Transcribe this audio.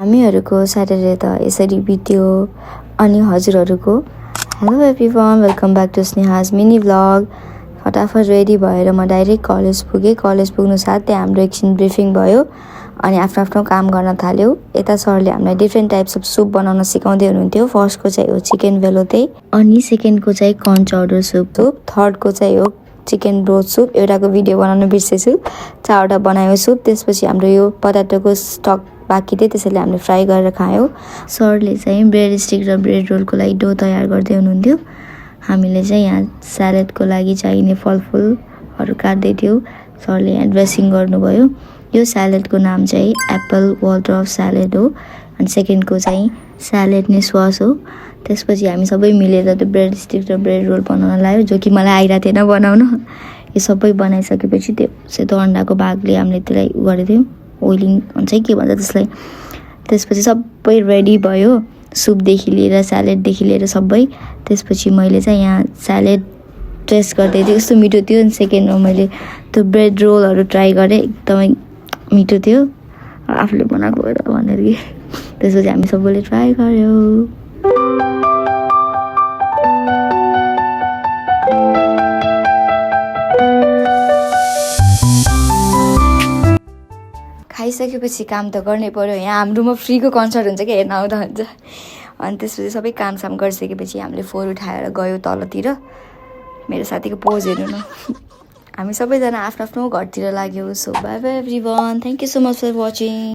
हामीहरूको स्याटरडे त यसरी बित्यो। अनि हजुरहरूको hello everyone, welcome back to Sneha's mini vlog. फटाफट रेडी भएर म डाइरेक्ट कलेज पुगेँ। कलेज पुग्नु साथै हाम्रो एकछिन ब्रिफिङ भयो अनि आफ्नो आफ्नो काम गर्न थाल्यो। यता सरले हामीलाई डिफ्रेन्ट टाइप्स अफ सुप बनाउन सिकाउँदै हुनुहुन्थ्यो। फर्स्टको चाहिँ हो चिकन भेलोते, अनि सेकेन्डको चाहिँ कर्न चाउडर सुप, थर्डको चाहिँ हो चिकन ब्रोथ सुप। एउटाको भिडियो बनाउन बिर्सेछु, 4वटा बनायो सुप। त्यसपछि हाम्रो यो पटाटोको स्टक बाँकी थियो, त्यसैले हामीले फ्राई गरेर खायौँ। सरले चाहिँ ब्रेड स्टिक र ब्रेड रोलको लागि डो तयार गर्दै हुनुहुन्थ्यो। हामीले चाहिँ यहाँ स्यालेडको लागि चाहिने फलफुलहरू काट्दै थियौँ। सरले यहाँ ड्रेसिङ गर्नुभयो। यो स्यालेडको नाम चाहिँ एप्पल वाटर अफ स्यालेड हो, अनि सेकेन्डको चाहिँ स्यालेड नै सस हो। त्यसपछि हामी सबै मिलेर त्यो ब्रेड स्टिक र ब्रेड रोल बनाउन लाग्यो, जो कि मलाई आइरहेको थिएन बनाउन। यो सबै बनाइसकेपछि त्यो सेतो अन्डाको भागले हामीले त्यसलाई गरेको थियौँ, ओइलिङ हुन्छ के भन्छ त्यसलाई। त्यसपछि सबै रेडी भयो, सुपदेखि लिएर स्यालेडदेखि लिएर सबै। त्यसपछि मैले चाहिँ यहाँ स्यालेड टेस्ट गर्दै थिएँ, कस्तो मिठो थियो। अनि सेकेन्डमा मैले त्यो ब्रेड रोलहरू ट्राई गरेँ, एकदमै मिठो थियो, आफूले बनाएको हो त भनेर कि। त्यसपछि हामी सबैले ट्राई गऱ्यौँ। खाइसकेपछि काम त गर्नै पर्यो। यहाँ हाम्रोमा फ्रीको कन्सर्ट हुन्छ कि, हेर्न आउँदा हुन्छ। अनि त्यसपछि सबै कामसाम गरिसकेपछि हामीले फोन उठाएर गयो तलतिर। मेरो साथीको पोज हेर्नु न। हामी सबैजना आफ्नो आफ्नो घरतिर लाग्यौँ। So bye bye everyone, thank you so much for watching.